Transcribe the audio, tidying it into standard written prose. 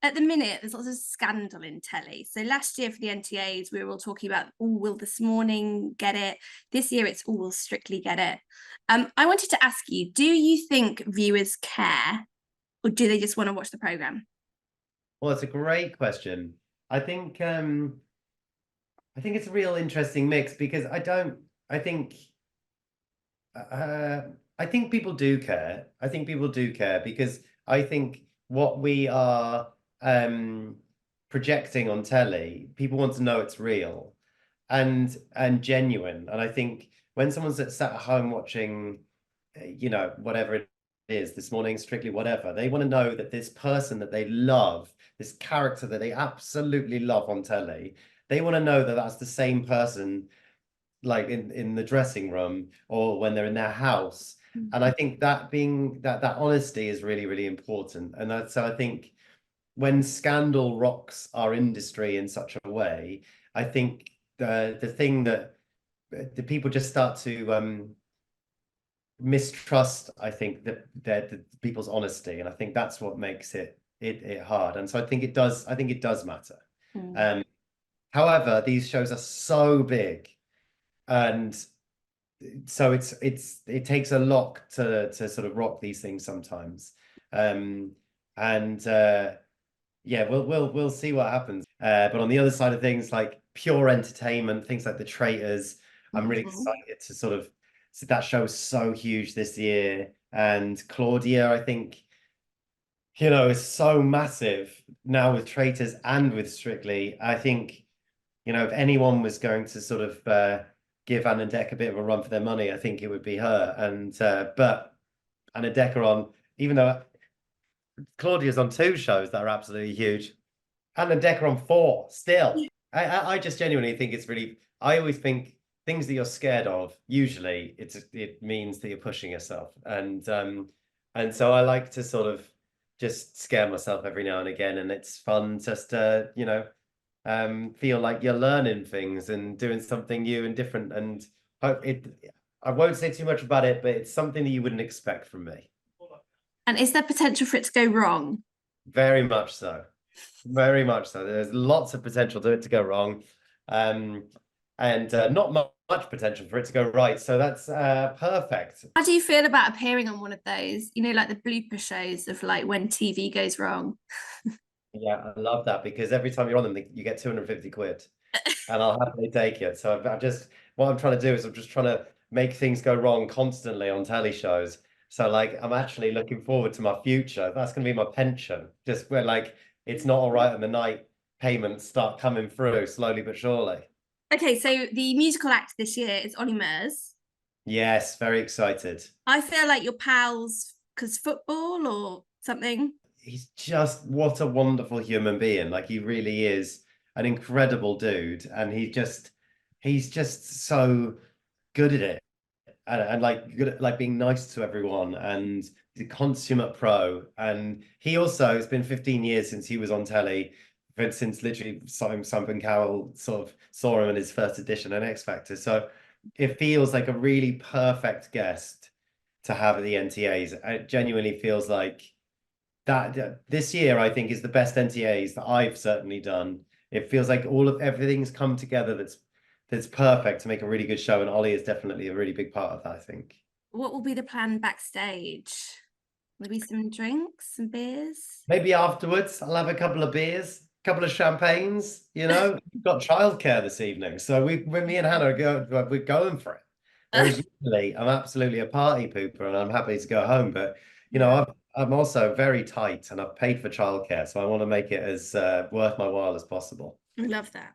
at the minute, there's lots of scandal in telly. So last year for the NTAs, we were all talking about, oh, will This Morning get it? This year it's, oh, will Strictly get it? I wanted to ask you, do you think viewers care, or do they just want to watch the programme? Well, it's a great question. I think it's a real interesting mix because I think uh, I think people do care. I think people do care because I think what we are projecting on telly, people want to know it's real and genuine. And I think when someone's sat at home watching, whatever it is, This Morning, Strictly, whatever, they want to know that this person that they love, this character that they absolutely love on telly, they want to know that that's the same person like in the dressing room or when they're in their house. And I think that honesty is really, really important. And so I think when scandal rocks our industry in such a way, I think the thing that the people just start to mistrust, I think, the people's honesty. And I think that's what makes it hard. And so I think it does matter. Mm. However, these shows are so big, and so it takes a lot to sort of rock these things sometimes. And yeah, we'll see what happens. But on the other side of things, like pure entertainment, things like The Traitors, I'm really excited to sort of so that show is so huge this year. And Claudia, I think, is so massive now with Traitors and with Strictly. I think, if anyone was going to sort of give Anna Deck a bit of a run for their money, I think it would be her. And but Anna Decker on, even though Claudia's on 2 shows that are absolutely huge, Anna Decker on 4 still. I just genuinely think it's really. I always think things that you're scared of, usually it means that you're pushing yourself, and so I like to sort of just scare myself every now and again, and it's fun just to feel like you're learning things and doing something new and different. And hope it. I won't say too much about it, but it's something that you wouldn't expect from me. And is there potential for it to go wrong? Very much so. Very much so. There's lots of potential to it to go wrong, and not much potential for it to go right. So that's perfect. How do you feel about appearing on one of those, like the blooper shows of like when TV goes wrong? Yeah, I love that because every time you're on them, you get 250 quid, and I'll happily take it. So what I'm trying to do is I'm just trying to make things go wrong constantly on telly shows. So like I'm actually looking forward to my future. That's going to be my pension. Just where like it's not all right in the night, payments start coming through slowly but surely. Okay, so the musical act this year is Ollie Murs. Yes, very excited. I feel like your pals because football or something. He's just what a wonderful human being. Like he really is an incredible dude, and he's just so good at it, and like good at like being nice to everyone, and the consummate pro. And he also, it's been 15 years since he was on telly, but since literally Simon Cowell sort of saw him in his first edition at X Factor. So it feels like a really perfect guest to have at the NTAs. It genuinely feels like that this year I think is the best NTAs that I've certainly done. It feels like everything's come together that's perfect to make a really good show, and Ollie is definitely a really big part of that, I think. What will be the plan backstage? Maybe some drinks, some beers. Maybe afterwards I'll have a couple of beers, a couple of champagnes. We've got childcare this evening, so when me and Hannah we're going for it. Whereas usually I'm absolutely a party pooper and I'm happy to go home, but Yeah. I'm also very tight and I've paid for childcare, so I want to make it as worth my while as possible. I love that.